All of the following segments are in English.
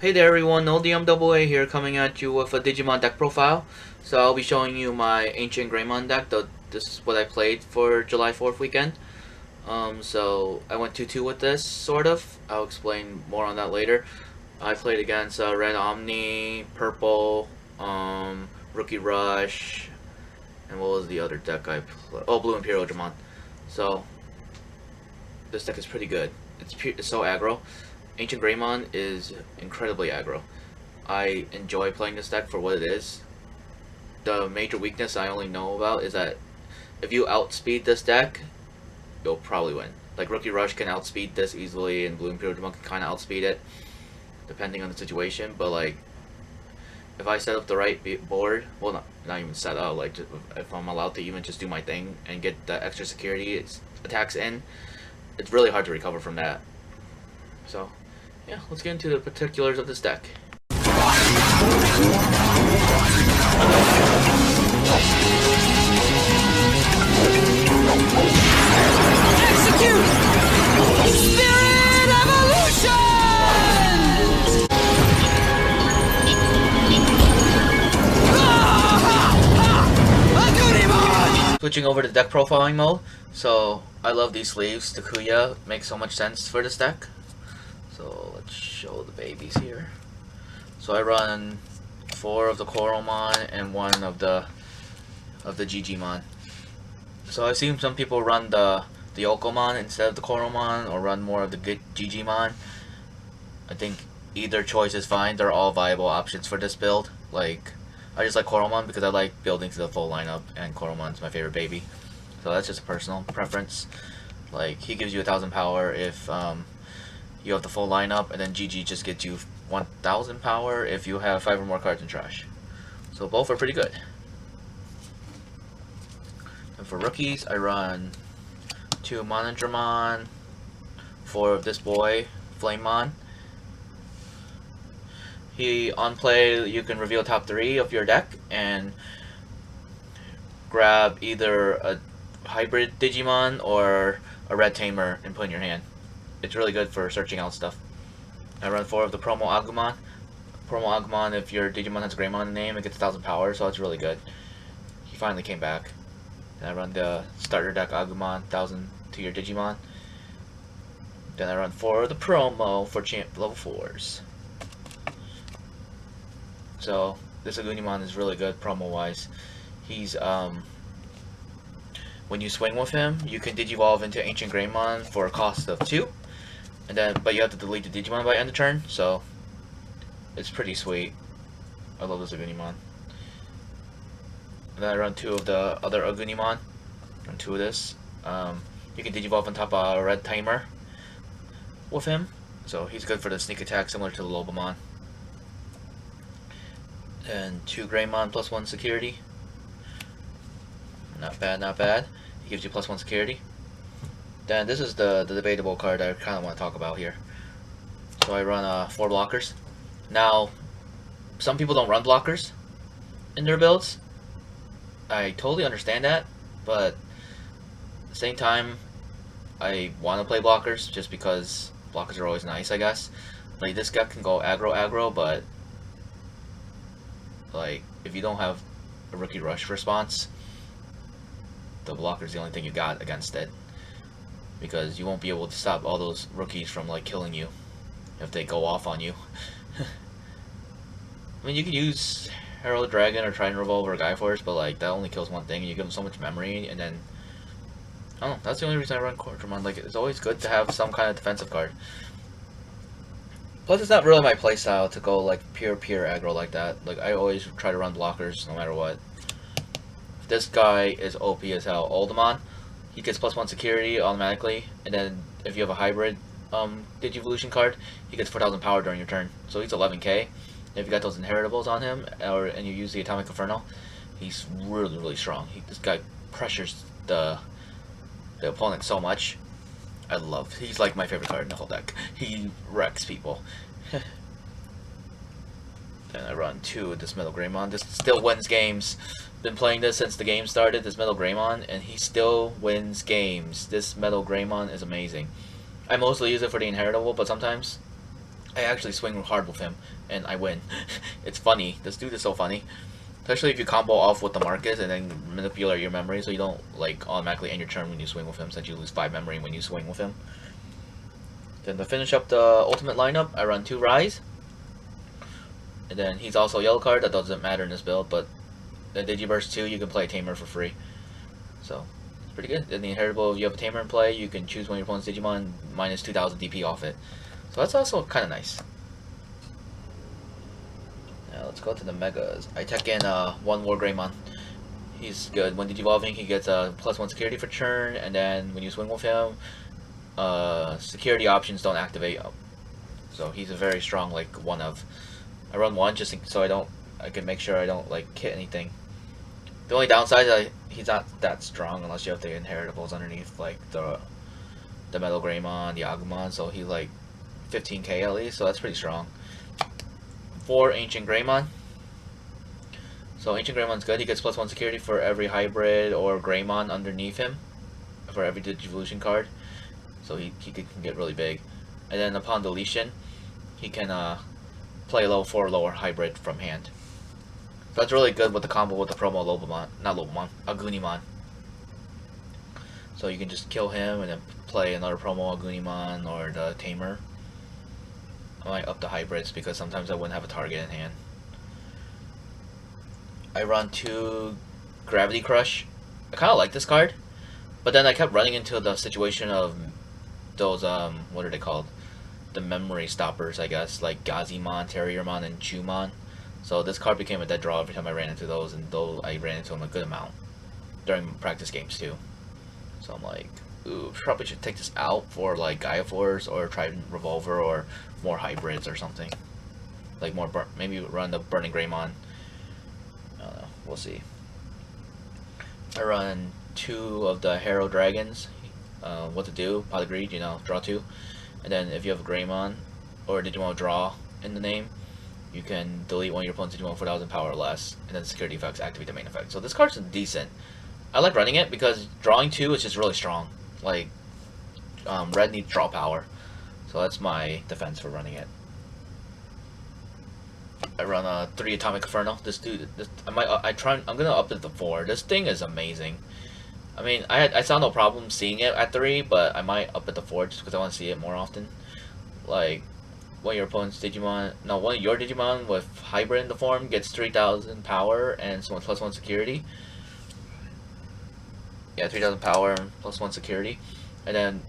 Hey there everyone, NGO DM AA here, coming at you with a Digimon deck profile. So I'll be showing you my AncientGreymon deck. This is what I played for July 4th weekend. So I went 2-2 with this, sort of. I'll explain more on that later. I played against Red Omni, Purple, Rookie Rush, and what was the other deck I played? Oh, Blue Imperial Digimon. So this deck is pretty good. It's so aggro. AncientGreymon is incredibly aggro. I enjoy playing this deck for what it is. The major weakness I only know about is that if you outspeed this deck, you'll probably win. Like Rookie Rush can outspeed this easily, and Blue Imperial Digimon can kind of outspeed it, depending on the situation. But like, if I set up the right board, well, not even set up. Like, if I'm allowed to even just do my thing and get the extra security attacks in, it's really hard to recover from that. So, yeah, let's get into the particulars of this deck. Execute! Spirit Evolution! Switching over to deck profiling mode. So, I love these sleeves. The Kuya makes so much sense for this deck. So let's show the babies here. So I run 4 of the Coralmon and 1 of the Digimon. So I've seen some people run the Okomon instead of the Coralmon, or run more of the Digimon. I think either choice is fine. They're all viable options for this build. Like, I just like Coralmon because I like building to the full lineup, and Coralmon's my favorite baby. So that's just a personal preference. Like, he gives you 1,000 power if you have the full lineup, and then GG just gets you 1,000 power if you have 5 or more cards in trash. So both are pretty good. And for rookies, I run 2 Monodramon, 4 of this boy, Flamemon. On play, you can reveal top 3 of your deck and grab either a hybrid Digimon or a red Tamer and put in your hand. It's really good for searching out stuff. I run 4 of the Promo Agumon. Promo Agumon, if your Digimon has Greymon in the name, it gets 1,000 power, so it's really good. He finally came back. Then I run the starter deck Agumon, 1,000 to your Digimon. Then I run 4 of the Promo for level 4s. So this Agunimon is really good promo-wise. He's when you swing with him, you can Digivolve into AncientGreymon for a cost of 2. But you have to delete the Digimon by end of turn, so it's pretty sweet. I love this Agunimon. And then I run 2 of the other Agunimon. Run 2 of this. You can Digivolve on top of a red Tamer with him, so he's good for the sneak attack, similar to the Lobomon. And 2 Greymon plus 1 security. Not bad, not bad. He gives you plus 1 security. Then this is the debatable card I kind of want to talk about here. So I run 4 blockers. Now, some people don't run blockers in their builds. I totally understand that, but at the same time, I want to play blockers just because blockers are always nice, I guess. Like, this guy can go aggro, but like, if you don't have a Rookie Rush response, the blocker is the only thing you got against it, because you won't be able to stop all those rookies from like killing you if they go off on you. I mean, you can use Herald Dragon or Trident Revolver or Guy Force, but like that only kills one thing, and you give them so much memory, and then I don't know. That's the only reason I run Quartermon. Like, it's always good to have some kind of defensive card. Plus, it's not really my playstyle to go like pure aggro like that. Like, I always try to run blockers no matter what. This guy is OP as hell. Oldemon, he gets plus 1 security automatically, and then if you have a hybrid Digivolution card, he gets 4,000 power during your turn. So he's 11k. If you got those inheritables on him, and you use the Atomic Inferno, he's really strong. This guy pressures the opponent so much. He's like my favorite card in the whole deck. He wrecks people. Then I run 2 of this Metal Greymon. This still wins games. Been playing this since the game started, this Metal Greymon, and he still wins games. This Metal Greymon is amazing. I mostly use it for the inheritable, but sometimes I actually swing hard with him, and I win. It's funny. This dude is so funny. Especially if you combo off with the Marcus and then manipulate your memory so you don't like automatically end your turn when you swing with him, since you lose 5 memory when you swing with him. Then to finish up the ultimate lineup, I run 2 Rise. And then he's also a yellow card, that doesn't matter in this build, but the Digiburst 2 you can play Tamer for free. So it's pretty good. In the inheritable, if you have a Tamer in play, you can choose one of your opponent's Digimon minus 2000 DP off it. So that's also kind of nice. Now let's go to the Megas. I tech in 1 War Greymon. He's good. When Digivolving, he gets a +1 security for turn, and then when you swing with him, security options don't activate. So he's a very strong, like, one of. I run 1 just so I can make sure I don't like hit anything. The only downside is he's not that strong unless you have the inheritables underneath, like the Metal Greymon, the Agumon. So he's like 15k at least, so that's pretty strong. 4 AncientGreymon. So AncientGreymon's good. He gets +1 security for every hybrid or Greymon underneath him, for every Digivolution card. So he can get really big. And then upon deletion, he can play level 4 lower hybrid from hand. So that's really good with the combo with the promo Agunimon. So you can just kill him and then play another promo Agunimon or the Tamer. I might up the hybrids because sometimes I wouldn't have a target in hand. I run 2 Gravity Crush. I kind of like this card, but then I kept running into the situation of those what are they called? The memory stoppers, I guess, like Gazimon, Terriermon, and Chumon. So this card became a dead draw every time I ran into those, and though I ran into them a good amount during practice games too. So I'm like, ooh, probably should take this out for like Gaia Force or try Revolver or more hybrids or something. Like more, maybe run the Burning Greymon. I don't know, we'll see. I run 2 of the Harrow Dragons. What to do? Pot of Greed, you know, draw 2. And then if you have a Greymon or a Digimon draw in the name, you can delete one of your opponent's Digimon 4000 power or less, and then security effects activate the main effect. So this card's decent. I like running it because drawing 2 is just really strong. Like, red needs draw power. So that's my defense for running it. I run a 3 Atomic Inferno. This dude, I'm gonna up it to 4. This thing is amazing. I mean, I saw no problem seeing it at 3, but I might up it to 4 just because I want to see it more often. Like, one of your opponent's Digimon, no, one of your Digimon with hybrid in the form gets 3000 power and +1 security. Yeah, 3000 power and +1 security. And then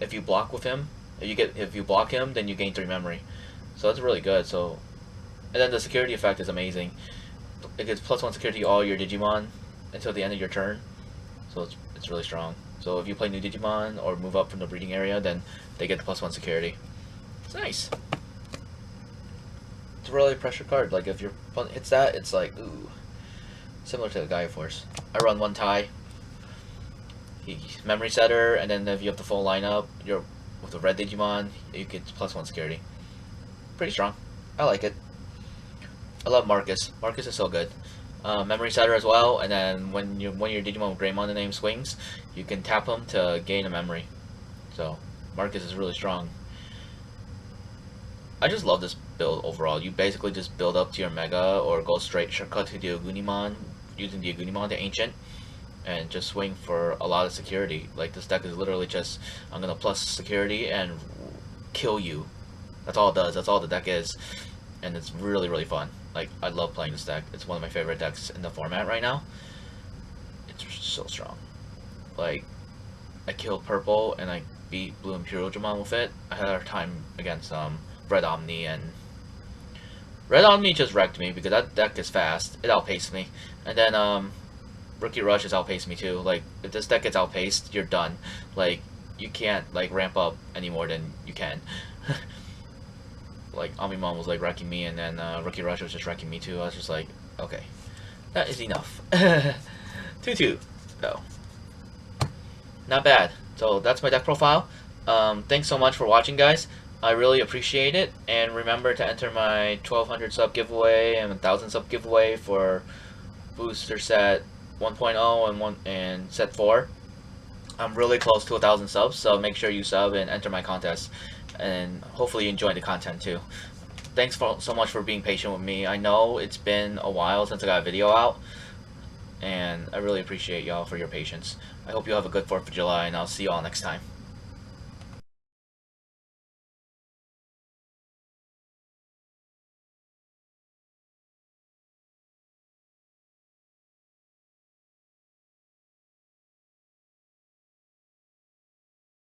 if you block with him, if you block him, then you gain 3 memory. So that's really good. So, and then the security effect is amazing. It gets +1 security to all your Digimon until the end of your turn. So it's really strong. So if you play new Digimon or move up from the breeding area, then they get the +1 security. It's nice. It's a really pressure card. Like if your opponent hits that, it's like, ooh. Similar to the Gaia Force. I run 1 tie. He's memory setter, and then if you have the full lineup, with the red Digimon, you get +1 security. Pretty strong. I like it. I love Marcus. Marcus is so good. Memory setter as well, and then when your Digimon with Greymon the name swings, you can tap him to gain a memory. So Marcus is really strong. I just love this build overall. You basically just build up to your Mega or go straight shortcut to the Agunimon, using the Agunimon, the Ancient, and just swing for a lot of security. Like this deck is literally just, I'm gonna plus security and kill you. That's all it does. That's all the deck is, and it's really, really fun. Like, I love playing this deck. It's one of my favorite decks in the format right now. It's so strong. Like, I killed purple and I beat blue Imperial Digimon with it. I had a hard time against red Omni, and red Omni just wrecked me because that deck is fast. It outpaced me. And then Rookie Rush has outpaced me too. Like, if this deck gets outpaced, you're done. Like, you can't like ramp up any more than you can. Like, Omnimon was like wrecking me, and then Rookie Rush was just wrecking me too. I was just like, okay, that is enough. 2-2. So, not bad. So that's my deck profile. Thanks so much for watching, guys. I really appreciate it. And remember to enter my 1200 sub giveaway and 1000 sub giveaway for booster set 1.0 and set 4. I'm really close to 1000 subs, so make sure you sub and enter my contest. and hopefully you enjoy the content too. Thanks so much for being patient with me. I know it's been a while since I got a video out, and I really appreciate y'all for your patience. I hope you have a good 4th of July, and I'll see y'all next time.